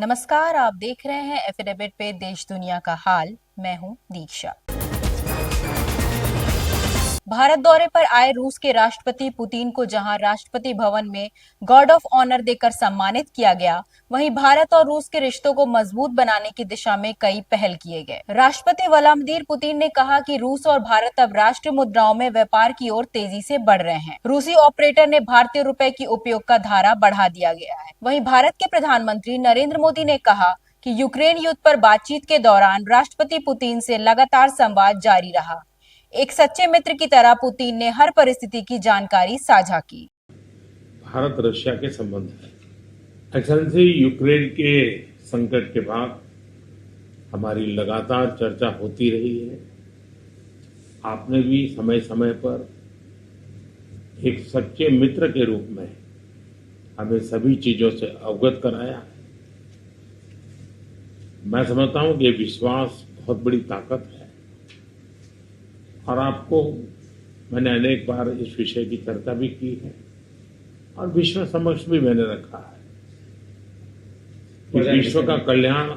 नमस्कार, आप देख रहे हैं एफिडेविट पे देश दुनिया का हाल। मैं हूं दीक्षा। भारत दौरे पर आए रूस के राष्ट्रपति पुतिन को जहां राष्ट्रपति भवन में गार्ड ऑफ ऑनर देकर सम्मानित किया गया, वहीं भारत और रूस के रिश्तों को मजबूत बनाने की दिशा में कई पहल किए गए। राष्ट्रपति व्लादिमीर पुतिन ने कहा कि रूस और भारत अब राष्ट्रीय मुद्राओं में व्यापार की ओर तेजी से बढ़ रहे हैं। रूसी ऑपरेटर ने भारतीय रुपए की उपयोग का धारा बढ़ा दिया गया है। वहीं भारत के प्रधानमंत्री नरेंद्र मोदी ने कहा कि यूक्रेन युद्ध पर बातचीत के दौरान राष्ट्रपति पुतिन से लगातार संवाद जारी रहा। एक सच्चे मित्र की तरह पुतिन ने हर परिस्थिति की जानकारी साझा की। भारत रशिया के संबंध है। एक्सेलेंसी, यूक्रेन के संकट के बाद हमारी लगातार चर्चा होती रही है। आपने भी समय समय पर एक सच्चे मित्र के रूप में हमें सभी चीजों से अवगत कराया है। मैं समझता हूं कि ये विश्वास बहुत बड़ी ताकत है और आपको मैंने अनेक बार इस विषय की चर्चा भी की है और विश्व समक्ष भी मैंने रखा है कि विश्व का कल्याण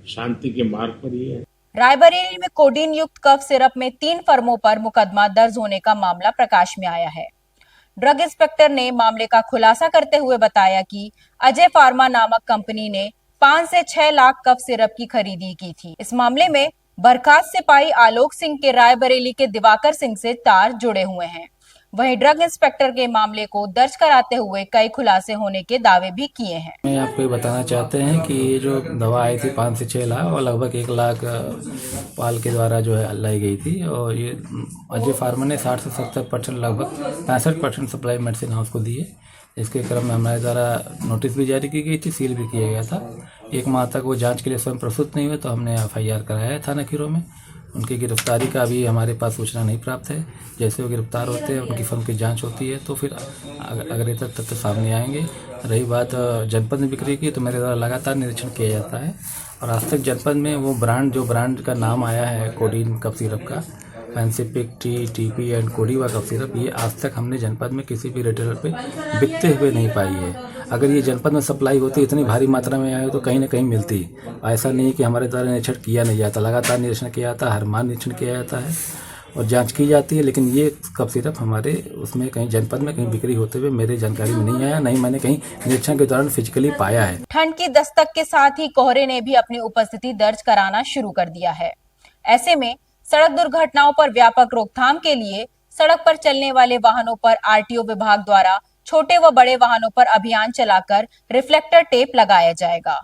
शांति के मार्ग पर ही है। रायबरेली में कोडीन युक्त कफ सिरप में 3 फर्मों पर मुकदमा दर्ज होने का मामला प्रकाश में आया है। ड्रग इंस्पेक्टर ने मामले का खुलासा करते हुए बताया कि अजय फार्मा नामक कंपनी ने 5 से 6 लाख कफ सिरप की खरीदी की थी। इस मामले में बर्खास्त सिपाही आलोक सिंह के रायबरेली के दिवाकर सिंह से तार जुड़े हुए हैं। वहीं ड्रग इंस्पेक्टर के मामले को दर्ज कराते हुए कई खुलासे होने के दावे भी किए हैं। मैं आपको ये बताना चाहते हैं कि ये जो दवा आई थी 5 से 6 लाख और लगभग 1 लाख पाल के द्वारा जो है लाई गई थी और ये अजय फार्मा ने 60 से 70% लगभग 65% सप्लाई मेडिसिन हाउस को दी है। इसके क्रम में हमारे द्वारा नोटिस भी जारी की गई थी, सील भी किया गया था। 1 माह तक वो जांच के लिए स्वयं प्रस्तुत नहीं हुए तो हमने FIR कराया है थाना खीरो में। उनकी गिरफ्तारी का अभी हमारे पास सूचना नहीं प्राप्त है। जैसे वो गिरफ्तार होते हैं उनकी फर्म की जांच होती है तो फिर अग्रेतर तथ्य सामने आएंगे। रही बात जनपद में बिक्री की तो मेरे द्वारा लगातार निरीक्षण किया जाता है और आज तक जनपद में वो ब्रांड का नाम आया है कोडीन कफ सिरप का, पैसिफिक टी, TP एंड कोडीवा कफ सिरप, ये आज तक हमने जनपद में किसी भी रिटेलर पे बिकते हुए नहीं पाई है। अगर ये जनपद में सप्लाई होती इतनी भारी मात्रा में आए तो कहीं ना कहीं मिलती। ऐसा नहीं कि हमारे द्वारा निरीक्षण किया नहीं जाता, लगातार निरीक्षण किया जाता है, हर माह निरीक्षण किया जाता है और जांच की जाती है। लेकिन ये कफ सिरप हमारे उसमें कहीं जनपद में कहीं बिक्री होते हुए मेरे जानकारी में नहीं आया, नहीं मैंने कहीं निरीक्षण के दौरान फिजिकली पाया है। ठंड की दस्तक के साथ ही कोहरे ने भी अपनी उपस्थिति दर्ज कराना शुरू कर दिया है। ऐसे में सड़क दुर्घटनाओं पर व्यापक रोकथाम के लिए सड़क पर चलने वाले वाहनों पर RTO विभाग द्वारा छोटे व बड़े वाहनों पर अभियान चलाकर रिफ्लेक्टर टेप लगाया जाएगा।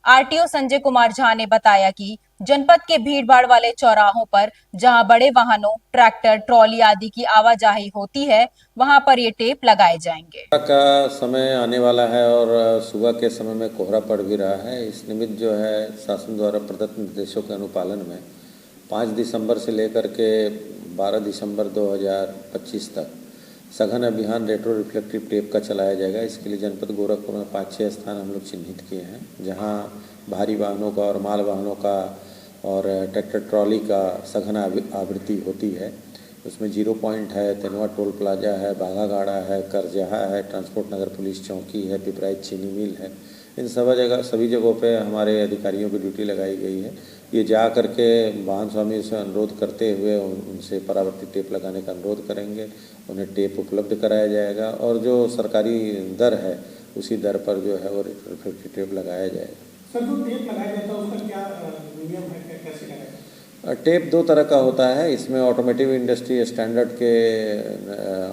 RTO संजय कुमार झा ने बताया कि जनपद के भीड़भाड़ वाले चौराहों पर जहां बड़े वाहनों, ट्रैक्टर, ट्रॉली आदि की आवाजाही होती है, वहां पर ये टेप लगाए जाएंगे। का समय आने वाला है और सुबह के समय में कोहरा पड़ भी रहा है। इस निमित्त जो है शासन द्वारा प्रदत्त निर्देशों के अनुपालन में 5 दिसंबर से लेकर के 12 दिसंबर 2025 तक सघन अभियान रेट्रो रिफ्लेक्टिव टेप का चलाया जाएगा। इसके लिए जनपद गोरखपुर में 5-6 स्थान हम लोग चिन्हित किए हैं, जहां भारी वाहनों का और माल वाहनों का और ट्रैक्टर ट्रॉली का सघन आवृत्ति होती है। उसमें 0 पॉइंट है, तेनवा टोल प्लाजा है, बाघागाड़ा है, करजहा है, ट्रांसपोर्ट नगर पुलिस चौकी है, पिपराइच चीनी मिल है। इन सभी जगहों पे हमारे अधिकारियों की ड्यूटी लगाई गई है। ये जा करके वाहन स्वामी से अनुरोध करते हुए उनसे परावर्तित टेप लगाने का अनुरोध करेंगे। उन्हें टेप उपलब्ध कराया जाएगा और जो सरकारी दर है उसी दर पर जो है वो रिफ्लेक्टिव टेप लगाया जाएगा। सर, जो टेप लगाया जाता है उसका क्या नियम है, कैसे लगाया? टेप 2 तरह का होता है। इसमें ऑटोमोटिव इंडस्ट्री स्टैंडर्ड के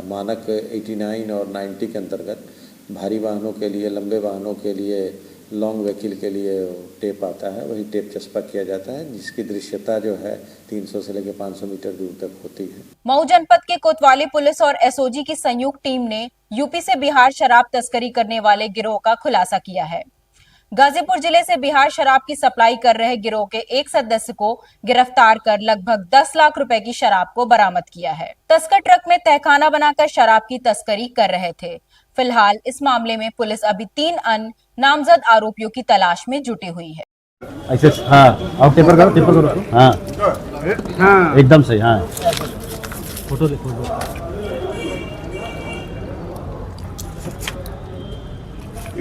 मानक 89 और 90 के अंतर्गत भारी वाहनों के लिए, लंबे वाहनों के लिए, लॉन्ग व्हीकल के लिए टेप आता है। वही टेप चस्पा किया जाता है जिसकी दृश्यता जो है 300 से लेकर 500 मीटर दूर तक होती है। मऊ जनपद के कोतवाली पुलिस और SOG की संयुक्त टीम ने यूपी से बिहार शराब तस्करी करने वाले गिरोह का खुलासा किया है। गाजीपुर जिले से बिहार शराब की सप्लाई कर रहे गिरोह के एक सदस्य को गिरफ्तार कर लगभग 10 लाख रुपए की शराब को बरामद किया है। तस्कर ट्रक में तहखाना बनाकर शराब की तस्करी कर रहे थे। फिलहाल इस मामले में पुलिस अभी 3 अन्य नामजद आरोपियों की तलाश में जुटी हुई है। ऐसे हाँ, और टेपर करो हाँ, एकदम से हाँ, फोटो ले फोटो।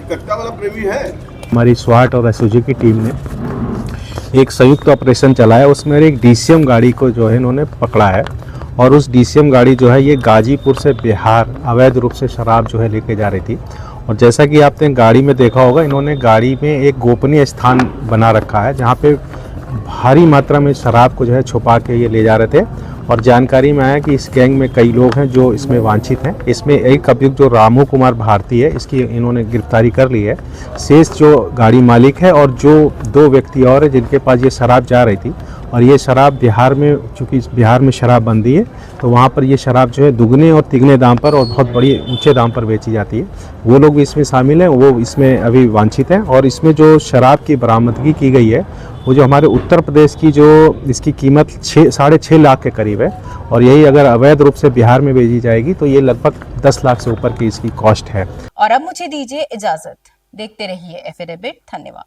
कट्टा वाला प्रेमी है। हमारी स्वाट और एसओजी की टीम ने एक संयुक्त ऑपरेशन चलाया, उसमें एक डीसीएम गाड़ी को जो है इन्होंने पकड़ा है और उस डीसीएम गाड़ी जो है ये गाजीपुर से बिहार अवैध रूप से शराब जो है लेके जा रही थी। और जैसा कि आपने गाड़ी में देखा होगा, इन्होंने गाड़ी में एक गोपनीय स्थान बना रखा है जहाँ पे भारी मात्रा में शराब को जो है छुपा के ये ले जा रहे थे। और जानकारी में आया कि इस गैंग में कई लोग हैं जो इसमें वांछित हैं। इसमें एक अभियुक्त जो रामू कुमार भारती है, इसकी इन्होंने गिरफ्तारी कर ली है। शेष जो गाड़ी मालिक है और जो 2 व्यक्ति और हैं जिनके पास ये शराब जा रही थी, और ये शराब बिहार में, चूँकि बिहार में शराबबंदी है तो वहाँ पर ये शराब जो है दुगने और तिगने दाम पर और बहुत बड़ी ऊंचे दाम पर बेची जाती है। वो लोग भी इसमें शामिल हैं, वो इसमें अभी वांछित हैं। और इसमें जो शराब की बरामदगी की गई है वो जो हमारे उत्तर प्रदेश की जो इसकी कीमत 6.5 लाख के करीब है, और यही अगर अवैध रूप से बिहार में बेची जाएगी तो ये लगभग 10 लाख से ऊपर की इसकी कॉस्ट है। और अब मुझे दीजिए इजाजत। देखते रहिए एफ.ए. डेबिट। धन्यवाद।